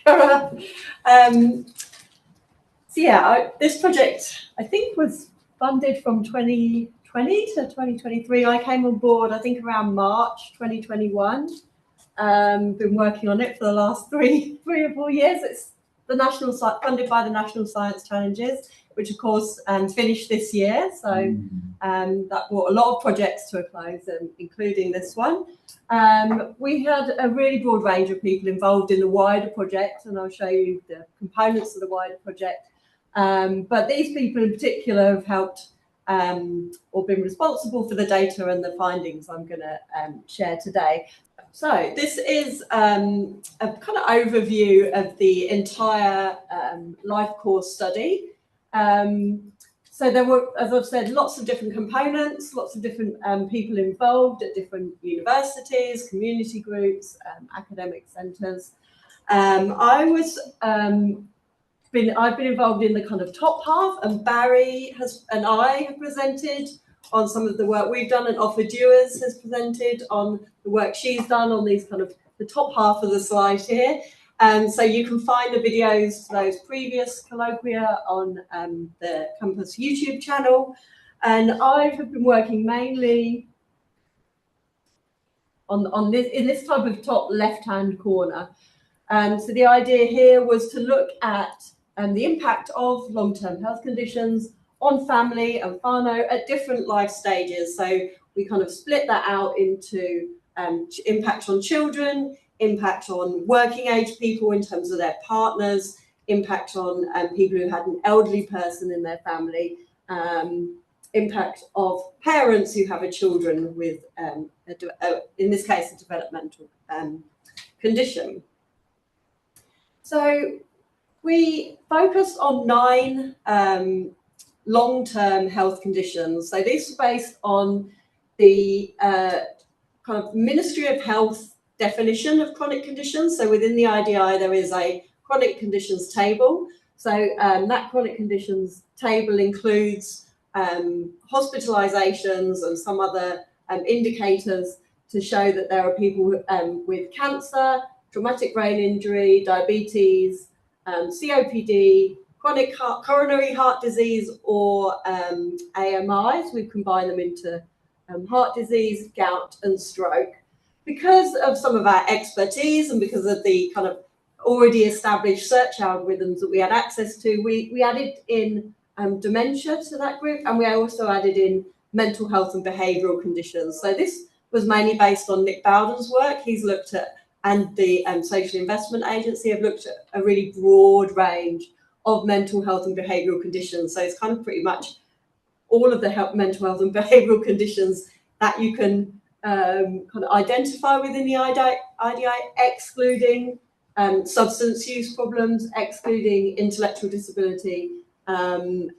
So yeah, this project I think was funded from 2020 to 2023. I came on board I think around March 2021. Been working on it for the last three or 4 years. It's the funded by the National Science Challenges, which of course finished this year. So that brought a lot of projects to a close, including this one. We had a really broad range of people involved in the wider project, and I'll show you the components of the wider project. But these people in particular have helped or been responsible for the data and the findings I'm going to share today. So this is a kind of overview of the entire life course study. So there were, as I've said, lots of different components, lots of different people involved at different universities, community groups, academic centres. I've been involved in the kind of top half, and Barry and I have presented on some of the work we've done, and Offa Dewars has presented on the work she's done on these kind of the top half of the slide here. So you can find the videos to those previous colloquia on the Compass YouTube channel. And I have been working mainly on this in this type of top left-hand corner. So the idea here was to look at the impact of long-term health conditions on family and whānau at different life stages. So we kind of split that out into impact on children, impact on working age people in terms of their partners, impact on people who had an elderly person in their family, impact of parents who have a children with, in this case, a developmental condition. So we focused on 9 long-term health conditions. So this is based on the kind of Ministry of Health definition of chronic conditions. So within the IDI, there is a chronic conditions table. So that chronic conditions table includes hospitalizations and some other indicators to show that there are people with cancer, traumatic brain injury, diabetes, COPD, chronic coronary heart disease, or AMIs. We've combined them into heart disease, gout, and stroke. Because of some of our expertise and because of the kind of already established search algorithms that we had access to, we added in dementia to that group, and we also added in mental health and behavioural conditions. So this was mainly based on Nick Bowden's work. He's looked at, and the Social Investment Agency have looked at a really broad range of mental health and behavioural conditions. So it's kind of pretty much all of the mental health and behavioural conditions that you can kind of identify within the IDI, excluding substance use problems, excluding intellectual disability, and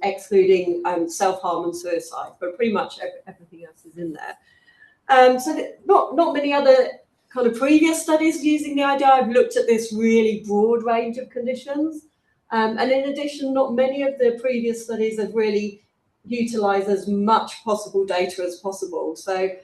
excluding self-harm and suicide, but pretty much everything else is in there. So not many other kind of previous studies using the IDI have looked at this really broad range of conditions. And in addition, not many of the previous studies have really utilised as much possible data as possible. So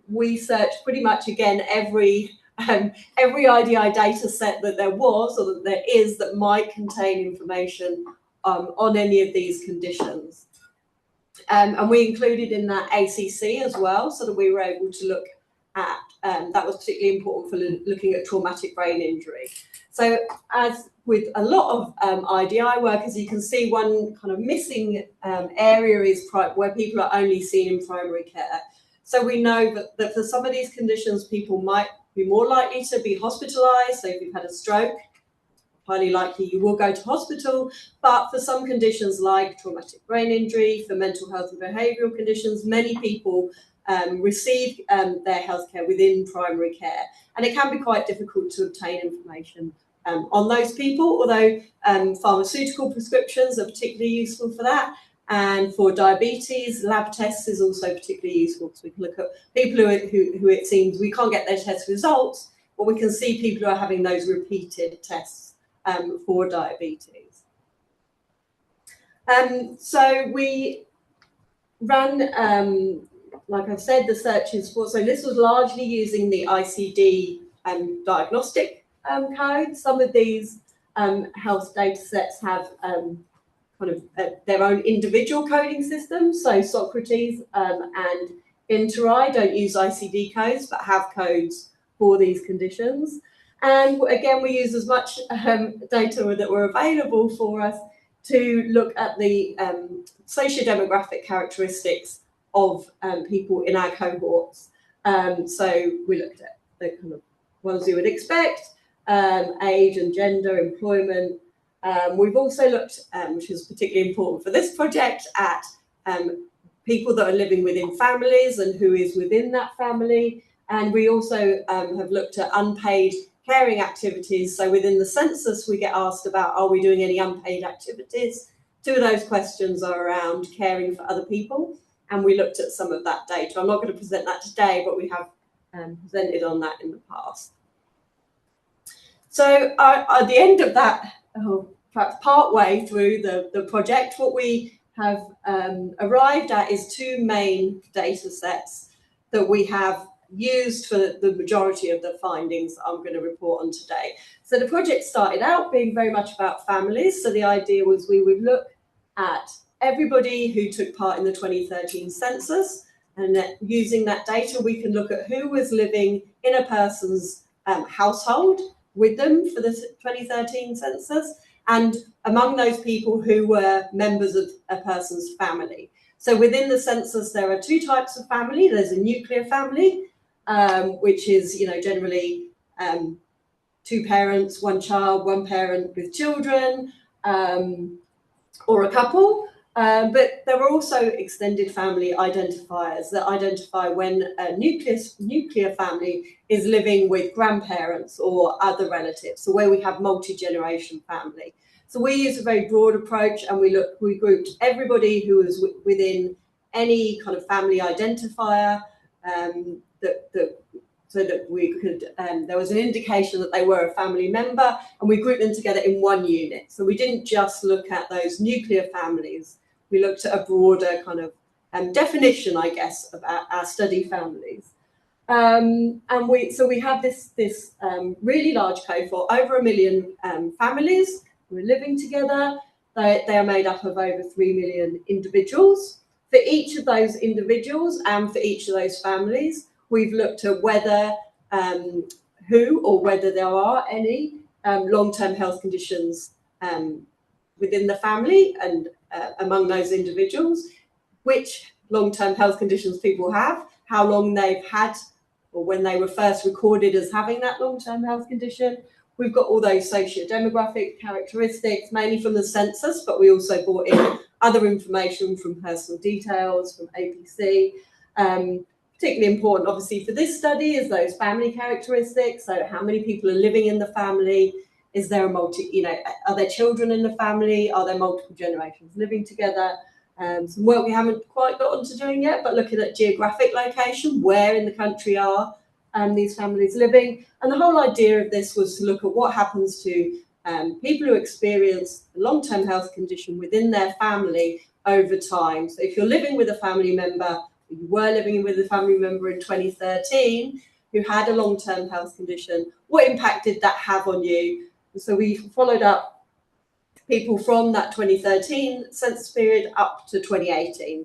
we searched pretty much, again, every IDI data set that there was or that there is that might contain information on any of these conditions. And we included in that ACC as well, so that we were able to look at, that was particularly important for looking at traumatic brain injury. So as with a lot of IDI work, as you can see, one kind of missing area is where people are only seen in primary care. So we know that for some of these conditions, people might be more likely to be hospitalised. So if you've had a stroke, highly likely you will go to hospital. But for some conditions like traumatic brain injury, for mental health and behavioural conditions, many people receive their healthcare within primary care. And it can be quite difficult to obtain information on those people, although pharmaceutical prescriptions are particularly useful for that. And for diabetes, lab tests is also particularly useful, because we can look at people who it seems we can't get their test results, but we can see people who are having those repeated tests for diabetes. So we ran, like I've said, the searches for, so this was largely using the ICD diagnostic codes. Some of these health data sets have kind of their own individual coding systems. So Socrates and Interi don't use ICD codes, but have codes for these conditions. And again, we use as much data that were available for us to look at the socio-demographic characteristics of people in our cohorts. So we looked at the kind of ones you would expect, age and gender, employment. We've also looked, which is particularly important for this project, at people that are living within families and who is within that family. And we also have looked at unpaid caring activities. So within the census, we get asked about, are we doing any unpaid activities? Two of those questions are around caring for other people. And we looked at some of that data. I'm not going to present that today, but we have presented on that in the past. So at the end of that, perhaps part way through the project, what we have arrived at is two main data sets that we have used for the majority of the findings I'm going to report on today. So the project started out being very much about families. So the idea was we would look at everybody who took part in the 2013 census, and that using that data, we can look at who was living in a person's household with them for the 2013 census, and among those people who were members of a person's family. So within the census, there are two types of family. There's a nuclear family, which is, generally two parents, one child, one parent with children, or a couple. But there are also extended family identifiers that identify when a nuclear family is living with grandparents or other relatives, so where we have multi-generation family. So we use a very broad approach, and we grouped everybody who was within any kind of family identifier, so that we could, there was an indication that they were a family member, and we grouped them together in one unit. So we didn't just look at those nuclear families, we looked at a broader kind of definition, I guess, of our study families. And we have this really large cohort, over 1 million families who are living together. They are made up of over 3 million individuals. For each of those individuals and for each of those families, we've looked at whether who or whether there are any long-term health conditions within the family and among those individuals, which long-term health conditions people have, how long they've had, or when they were first recorded as having that long-term health condition. We've got all those socio-demographic characteristics, mainly from the census, but we also brought in other information from personal details, from APC. Particularly important, obviously, for this study is those family characteristics. So how many people are living in the family? Is there are there children in the family? Are there multiple generations living together? Some work we haven't quite got onto doing yet, but looking at geographic location, where in the country are these families living. And the whole idea of this was to look at what happens to people who experience a long-term health condition within their family over time. So if you're living with a family member, you were living with a family member in 2013 who had a long-term health condition, what impact did that have on you? And so we followed up people from that 2013 census period up to 2018.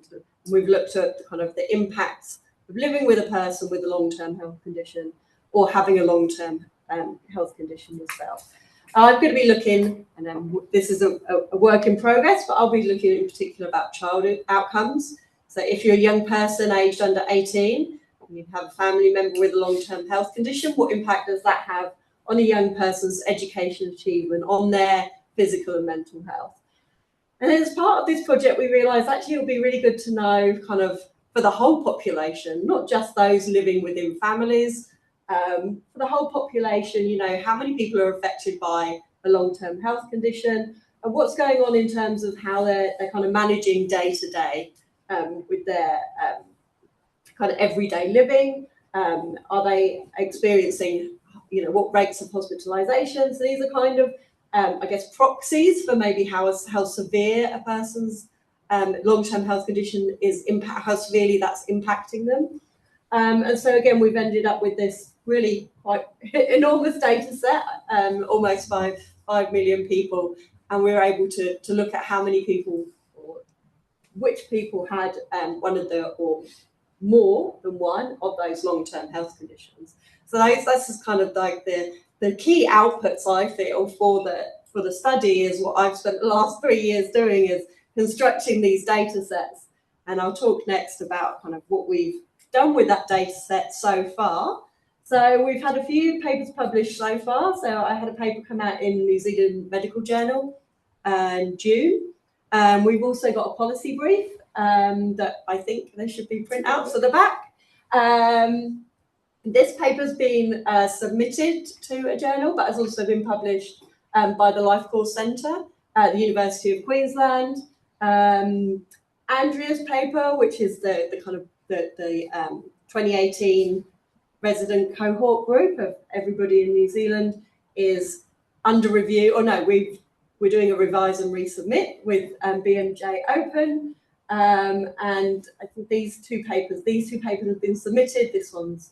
We've looked at kind of the impacts of living with a person with a long-term health condition or having a long-term health condition yourself. I'm going to be looking, and this is a work in progress, but I'll be looking in particular about childhood outcomes. So if you're a young person aged under 18, and you have a family member with a long-term health condition, what impact does that have on a young person's education achievement, on their physical and mental health? And as part of this project, we realised actually it would be really good to know kind of for the whole population, not just those living within families, for the whole population, how many people are affected by a long-term health condition, and what's going on in terms of how they're kind of managing day-to-day with their kind of everyday living. Are they experiencing, what rates of hospitalisation? So these are kind of, I guess, proxies for maybe how severe a person's long-term health condition is, how severely that's impacting them. And so again, we've ended up with this really quite enormous data set, almost 5 million people, and we were able to look at how many people, or which people had one of the, or more than one of those long-term health conditions. So that's just kind of like the key outputs, I feel, for the study, is what I've spent the last 3 years doing, is constructing these data sets. And I'll talk next about kind of what we've done with that data set so far. So we've had a few papers published so far. So I had a paper come out in New Zealand Medical Journal in June. We've also got a policy brief that I think there should be printouts at the back. This paper's been submitted to a journal, but has also been published by the Lifecourse Centre at the University of Queensland. Andrea's paper, which is the kind of the 2018 resident cohort group of everybody in New Zealand, is under review. Or no, we're doing a revise and resubmit with BMJ Open. And I think these two papers have been submitted. This one's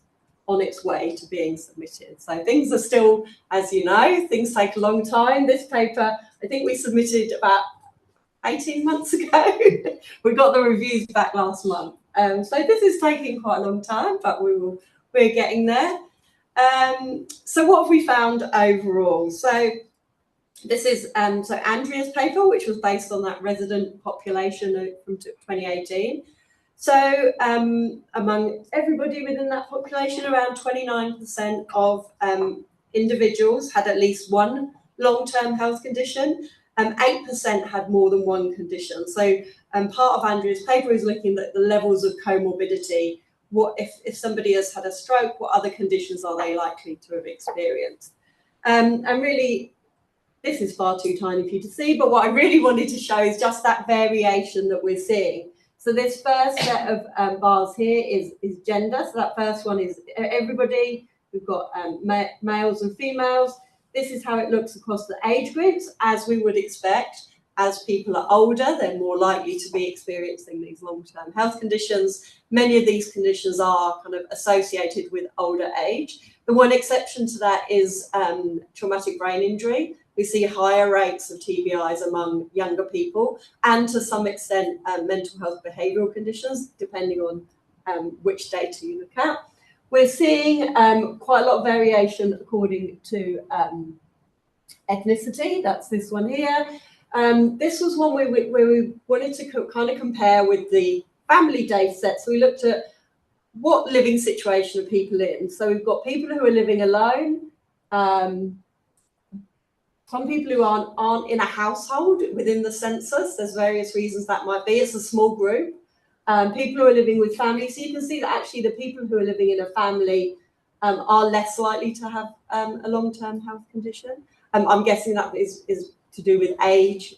on its way to being submitted. So things are still, as you know, things take a long time. This paper, I think we submitted about 18 months ago. We got the reviews back last month. So this is taking quite a long time, but we're getting there. So what have we found overall? So this is so Andrea's paper, which was based on that resident population from 2018. So among everybody within that population, around 29% of individuals had at least one long-term health condition. 8% had more than one condition. So part of Andrea's paper is looking at the levels of comorbidity. What if somebody has had a stroke, what other conditions are they likely to have experienced? And really, this is far too tiny for you to see, but what I really wanted to show is just that variation that we're seeing. So this first set of bars here is gender. So that first one is everybody. We've got males and females. This is how it looks across the age groups. As we would expect, as people are older, they're more likely to be experiencing these long-term health conditions. Many of these conditions are kind of associated with older age. The one exception to that is traumatic brain injury. We see higher rates of TBIs among younger people, and to some extent mental health behavioural conditions, depending on which data you look at. We're seeing quite a lot of variation according to ethnicity. That's this one here. This was one where we wanted to kind of compare with the family data set. So we looked at what living situation are people in. So we've got people who are living alone, some people who aren't in a household within the census. There's various reasons that might be. It's a small group. People who are living with families. So you can see that actually the people who are living in a family are less likely to have a long-term health condition. I'm guessing that is to do with age.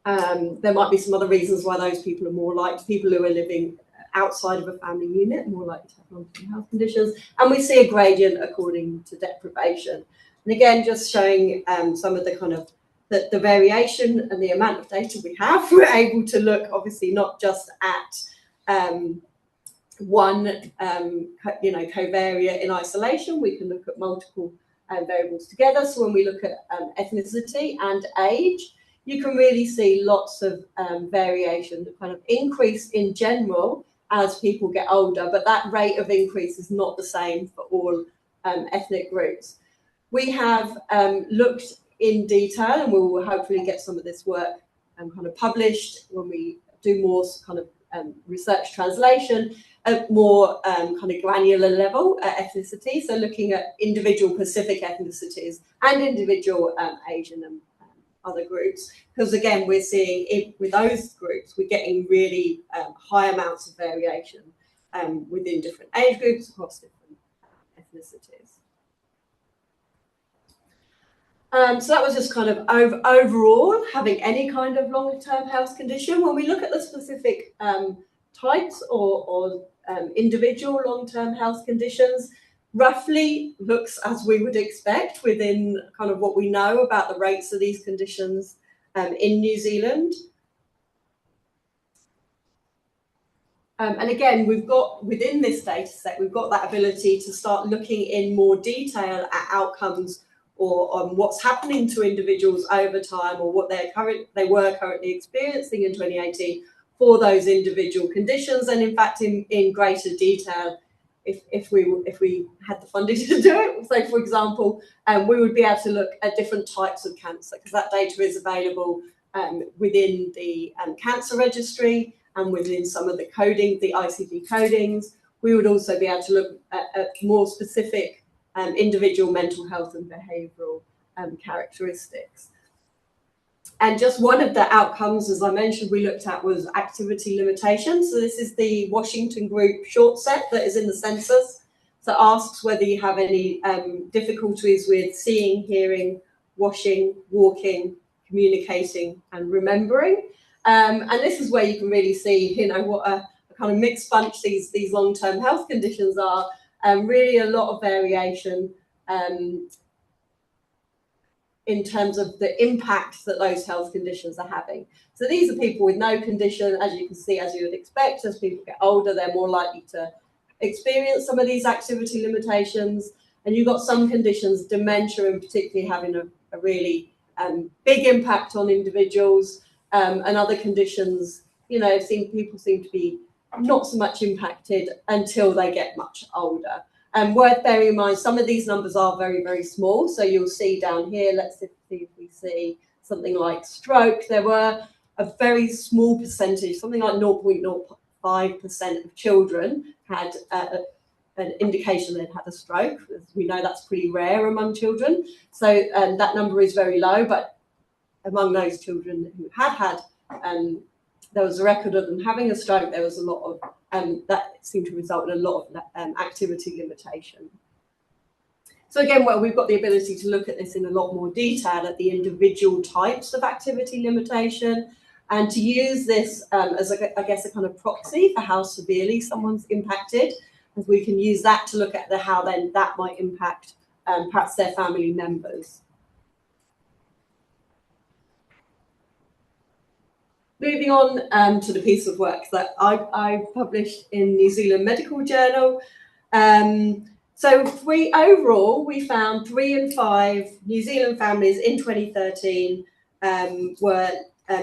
There might be some other reasons why those people are more likely. People who are living outside of a family unit more likely to have long-term health conditions. And we see a gradient according to deprivation. And again, just showing some of the kind of the variation and the amount of data we have. We're able to look, obviously, not just at one covariate in isolation. We can look at multiple variables together. So when we look at ethnicity and age, you can really see lots of variation, the kind of increase in general as people get older, but that rate of increase is not the same for all ethnic groups. We have looked in detail, and we will hopefully get some of this work kind of published when we do more kind of research translation at more kind of granular level ethnicity. So looking at individual Pacific ethnicities and individual Asian and other groups, because again, we're seeing with those groups, we're getting really high amounts of variation within different age groups across different ethnicities. So that was just kind of overall having any kind of long-term health condition. When we look at the specific types or individual long-term health conditions, roughly looks as we would expect within kind of what we know about the rates of these conditions in New Zealand. And again, we've got within this data set, we've got that ability to start looking in more detail at outcomes or on what's happening to individuals over time, or what they were currently experiencing in 2018 for those individual conditions, and in fact in greater detail if we had the funding to do it. So for example, we would be able to look at different types of cancer, because that data is available within the cancer registry and within some of the coding, the ICD codings. We would also be able to look at more specific individual mental health and behavioural characteristics. And just one of the outcomes, as I mentioned, we looked at was activity limitations. So this is the Washington Group short set that is in the census. So it asks whether you have any difficulties with seeing, hearing, washing, walking, communicating, and remembering. And this is where you can really see, you know, what a kind of mixed bunch these long-term health conditions are. Really a lot of variation in terms of the impact that those health conditions are having. So these are people with no condition, as you can see, as you would expect. As people get older, they're more likely to experience some of these activity limitations. And you've got some conditions, dementia in particular, having a really big impact on individuals, and other conditions, you know, people seem to be not so much impacted until they get much older. And worth bearing in mind, some of these numbers are very, very small. So you'll see down here, let's see if we see something like stroke. There were a very small percentage, something like 0.05% of children had an indication they'd had a stroke. As we know, that's pretty rare among children. So that number is very low, but among those children who had there was a record of them having a stroke, there was a lot of that seemed to result in a lot of activity limitation. So again, well, we've got the ability to look at this in a lot more detail at the individual types of activity limitation, and to use this as, I guess, a kind of proxy for how severely someone's impacted, as we can use that to look at how then that might impact perhaps their family members. Moving on to the piece of work that I published in New Zealand Medical Journal. So overall, we found 3 in 5 New Zealand families in 2013 were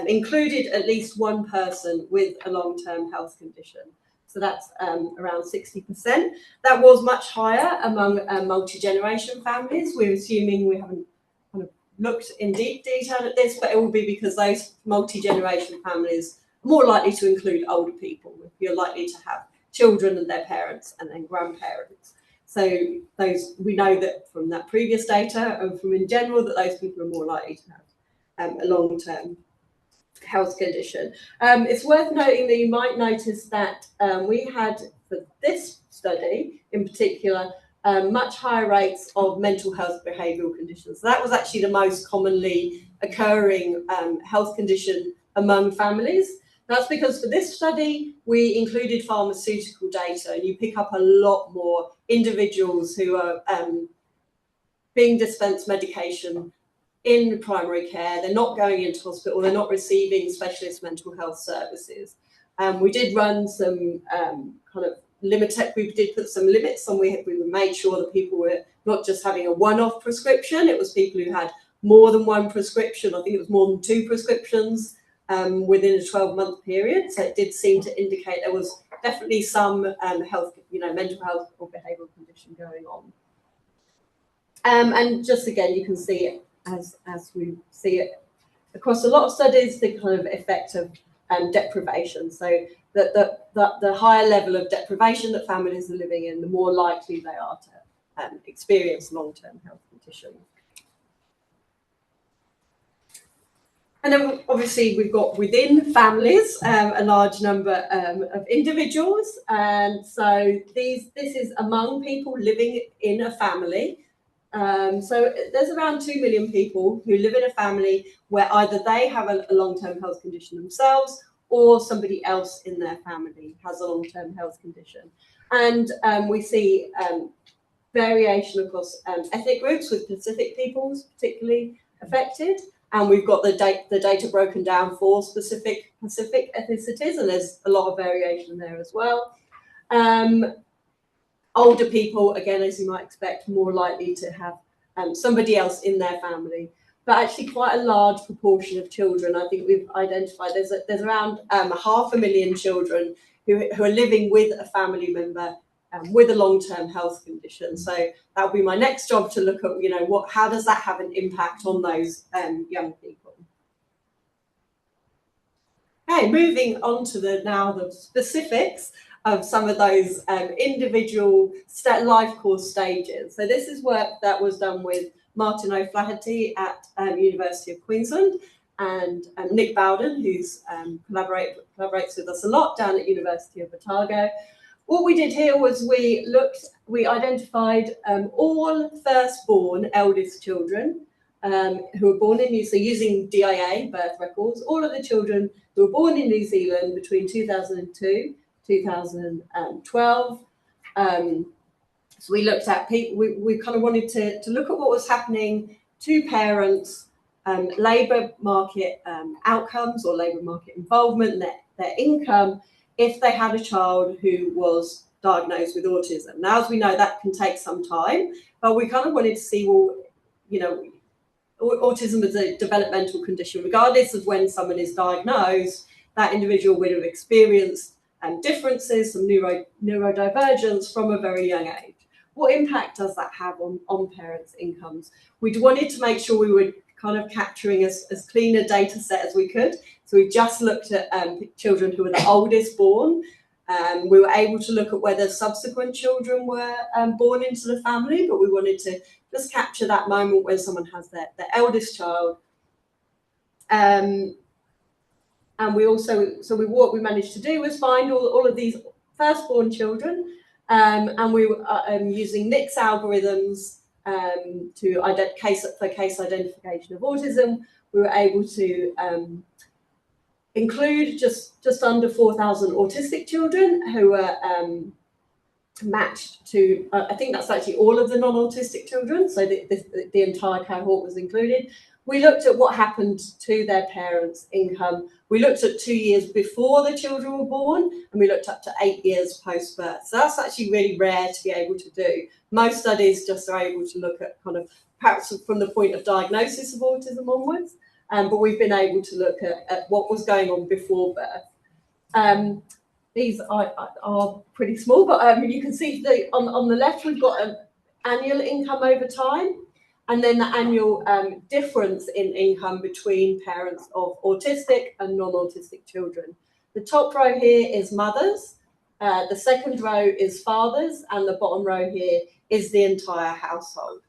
included at least one person with a long-term health condition. So that's around 60%. That was much higher among multi-generation families. We're assuming, we haven't kind of looked in deep detail at this, but it will be because those multi-generation families are more likely to include older people. You're likely to have children and their parents and then grandparents. So we know that from that previous data and from in general that those people are more likely to have a long-term health condition. It's worth noting that you might notice that we had, for this study in particular, much higher rates of mental health behavioural conditions. So that was actually the most commonly occurring health condition among families. That's because for this study, we included pharmaceutical data, and you pick up a lot more individuals who are being dispensed medication in primary care. They're not going into hospital, they're not receiving specialist mental health services. We did run some we did put some limits on. We made sure that people were not just having a one-off prescription, it was people who had more than one prescription. I think it was more than 2 prescriptions within a 12-month period. So it did seem to indicate there was definitely some health, mental health or behavioural condition going on. And just again, you can see it as we see it across a lot of studies, the kind of effect of deprivation. So the higher level of deprivation that families are living in, the more likely they are to experience long-term health conditions. And then obviously we've got within families a large number of individuals, and so this is among people living in a family. So there's around 2 million people who live in a family where either they have a long-term health condition themselves or somebody else in their family has a long-term health condition. And we see variation across ethnic groups, with Pacific peoples particularly affected. and we've got the data broken down for specific ethnicities, and there's a lot of variation there as well. Older people, again, as you might expect, more likely to have somebody else in their family, but actually quite a large proportion of children. I think we've identified there's around 500,000 children who are living with a family member with a long-term health condition. So that will be my next job, to look at, you know, how does that have an impact on those young people. Okay, moving on to the specifics of some of those individual life course stages. So this is work that was done with Martin O'Flaherty at University of Queensland, and Nick Bowden, who's collaborates with us a lot down at University of Otago. What we did here was we identified all firstborn eldest children who were born in New Zealand, so using DIA birth records, all of the children who were born in New Zealand between 2002 2012. So we looked at people, we kind of wanted to look at what was happening to parents, labour market outcomes or labour market involvement, their income, if they had a child who was diagnosed with autism. Now, as we know, that can take some time, but we kind of wanted to see, well, you know, autism is a developmental condition. Regardless of when someone is diagnosed, that individual would have experienced differences, some neurodivergence from a very young age. What impact does that have on parents' incomes? We wanted to make sure we were kind of capturing as clean a data set as we could. So we just looked at children who were the oldest born. We were able to look at whether subsequent children were born into the family, but we wanted to just capture that moment when someone has their eldest child. And we also, what we managed to do was find all of these firstborn children, and we were using Nick's algorithms for case identification of autism. We were able to include just under 4,000 autistic children who were matched to, I think that's actually all of the non-autistic children, so the entire cohort was included. We looked at what happened to their parents' income. We looked at 2 years before the children were born, and we looked up to 8 years post-birth. So that's actually really rare to be able to do. Most studies just are able to look at kind of perhaps from the point of diagnosis of autism onwards, but we've been able to look at what was going on before birth. These are pretty small, but you can see on the left we've got an annual income over time, and then the annual difference in income between parents of autistic and non-autistic children. The top row here is mothers, the second row is fathers, and the bottom row here is the entire household.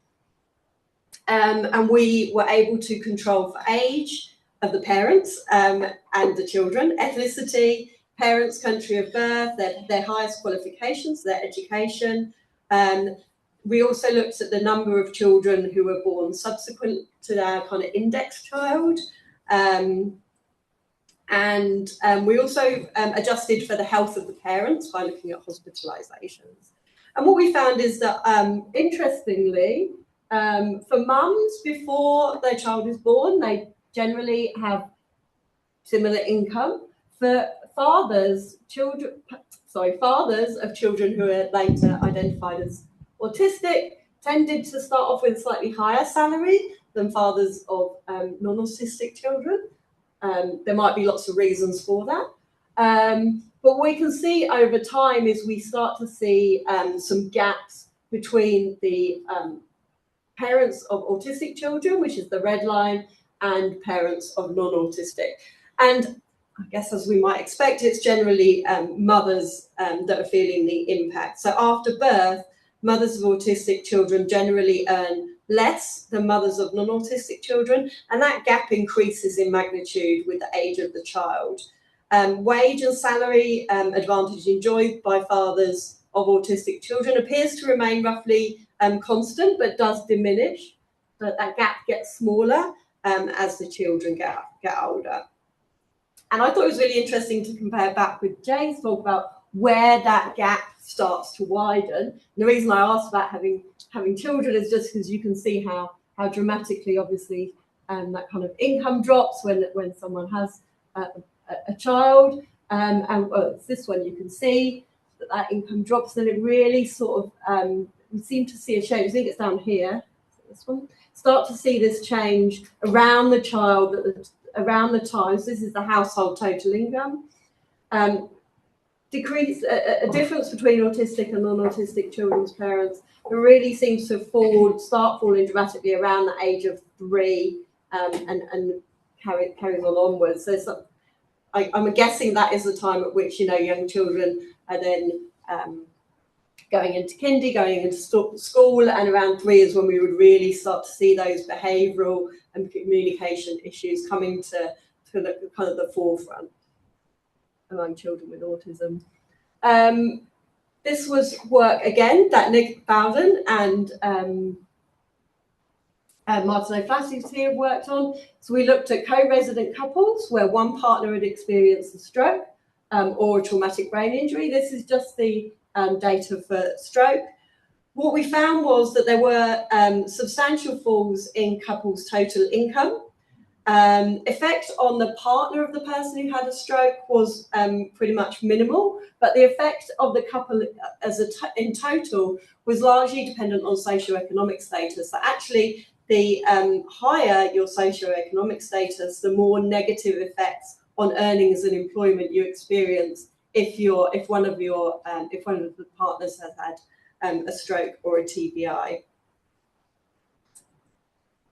And we were able to control for age of the parents and the children, ethnicity, parents' country of birth, their highest qualifications, their education. We also looked at the number of children who were born subsequent to their kind of index child. And we also adjusted for the health of the parents by looking at hospitalizations. And what we found is that, interestingly, for mums before their child is born, they generally have similar income. For fathers of children who are later identified as autistic tended to start off with a slightly higher salary than fathers of non-autistic children. There might be lots of reasons for that. But what we can see over time is we start to see some gaps between the parents of autistic children, which is the red line, and parents of non-autistic. And I guess, as we might expect, it's generally mothers that are feeling the impact. So after birth, mothers of autistic children generally earn less than mothers of non-autistic children, and that gap increases in magnitude with the age of the child. Wage and salary advantage enjoyed by fathers of autistic children appears to remain roughly constant, but does diminish. But that gap gets smaller as the children get older. And I thought it was really interesting to compare back with Jay's talk about where that gap starts to widen. And the reason I asked about having children is just because you can see how dramatically, obviously, that kind of income drops when someone has a child. And it's this one, you can see that income drops, and it really sort of, we seem to see a change. I think it's down here, this one. Start to see this change around the child, around the time. So this is the household total income. Decrease, a difference between autistic and non-autistic children's parents. It really seems to start falling dramatically around the age of 3, and carries on onwards. So I'm guessing that is the time at which, you know, young children are then going into kindy, going into school, and around 3 is when we would really start to see those behavioural and communication issues coming to the kind of the forefront among children with autism. This was work again that Nick Bowden and Martin O'Flaherty have worked on. So we looked at co-resident couples where one partner had experienced a stroke or a traumatic brain injury. This is just the data for stroke. What we found was that there were substantial falls in couples' total income. Effect on the partner of the person who had a stroke was pretty much minimal, but the effect of the couple in total was largely dependent on socioeconomic status. So actually, the higher your socioeconomic status, the more negative effects on earnings and employment you experience if one of the partners has had a stroke or a TBI.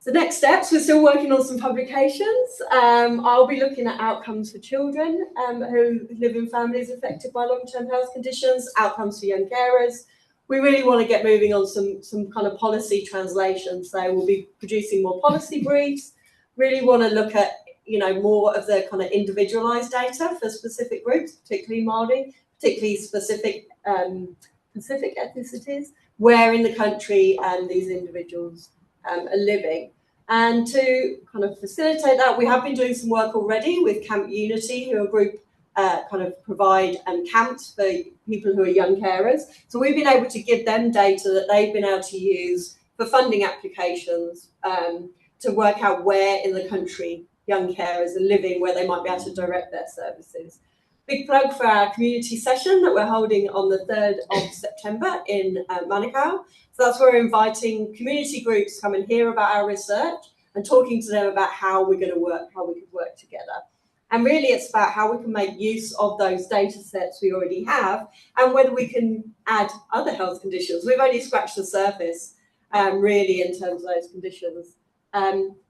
So next steps, we're still working on some publications. I'll be looking at outcomes for children who live in families affected by long-term health conditions, outcomes for young carers. We really want to get moving on some kind of policy translation. So we'll be producing more policy briefs, really want to look at, you know, more of the kind of individualized data for specific groups, particularly Māori, particularly specific ethnicities, where in the country these individuals are living. And to kind of facilitate that, we have been doing some work already with Camp Unity, who are a group kind of provide camps for people who are young carers. So we've been able to give them data that they've been able to use for funding applications to work out where in the country young carers are living, where they might be able to direct their services. Big plug for our community session that we're holding on the 3rd of September in Manukau. So that's where we're inviting community groups to come and hear about our research and talking to them about how we're going to work, how we could work together. And really it's about how we can make use of those data sets we already have and whether we can add other health conditions. We've only scratched the surface, really, in terms of those conditions.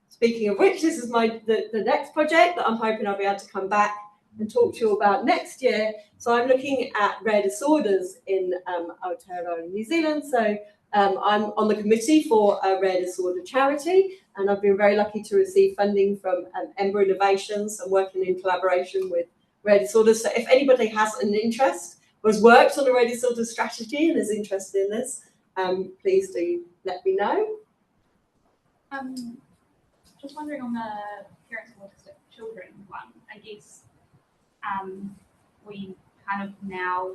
Speaking of which, this is the next project that I'm hoping I'll be able to come back and talk to you about next year. So I'm looking at rare disorders in Aotearoa, New Zealand. So I'm on the committee for a rare disorder charity, and I've been very lucky to receive funding from Ember Innovations and working in collaboration with rare disorders. So if anybody has an interest or has worked on a rare disorder strategy and is interested in this, please do let me know. Just wondering on the parents of autistic children one, I guess we kind of now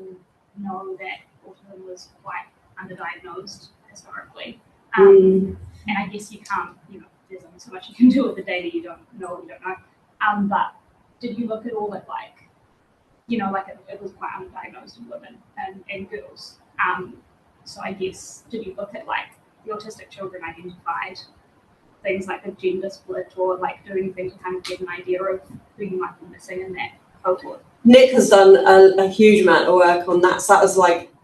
know that autism was quite underdiagnosed historically. And I guess you can't, you know, there's only so much you can do with the data you don't know. But did you look at all at, like, you know, like it was quite underdiagnosed in women and girls. So I guess, did you look at, like, the autistic children identified things like the gender split, or like do anything to kind of get an idea of who you might be missing in that cohort? Nick has done a huge amount of work on that. So that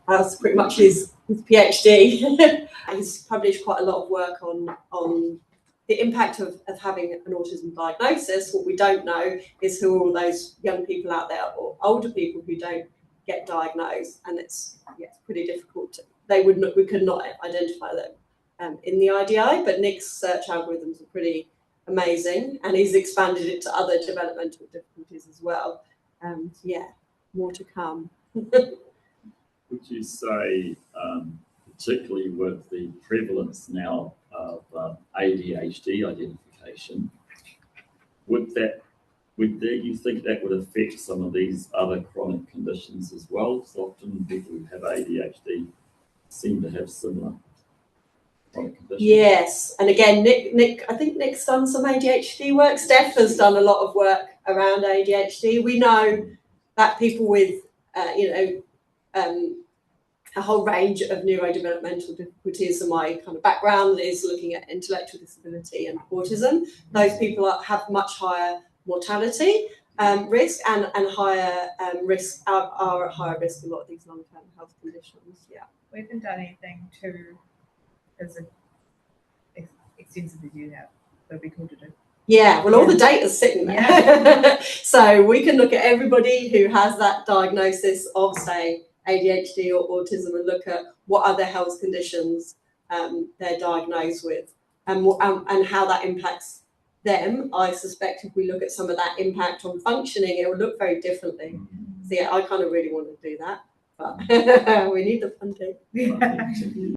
was pretty much his PhD. He's published quite a lot of work on the impact of having an autism diagnosis. What we don't know is who are all those young people out there or older people who don't get diagnosed, and it's pretty difficult. We could not identify them in the IDI, but Nick's search algorithms are pretty amazing, and he's expanded it to other developmental difficulties as well. More to come. Would you say, particularly with the prevalence now of ADHD identification, would you think that would affect some of these other chronic conditions as well? So often people who have ADHD seem to have similar chronic condition? Yes, and again, Nick, I think Nick's done some ADHD work. Steph has done a lot of work around ADHD. We know that people with, a whole range of neurodevelopmental difficulties, and my kind of background is looking at intellectual disability and autism. Those people have much higher mortality risk and higher risk are at higher risk of a lot of these long-term health conditions. Yeah, we haven't done anything to as extensive as you have. That'd be cool to do. Yeah, well, all the data's sitting there. Yeah. So we can look at everybody who has that diagnosis of, say, ADHD or autism and look at what other health conditions they're diagnosed with and how that impacts them. I suspect if we look at some of that impact on functioning, it will look very differently. So yeah, I kind of really want to do that, but we need the funding. Yeah.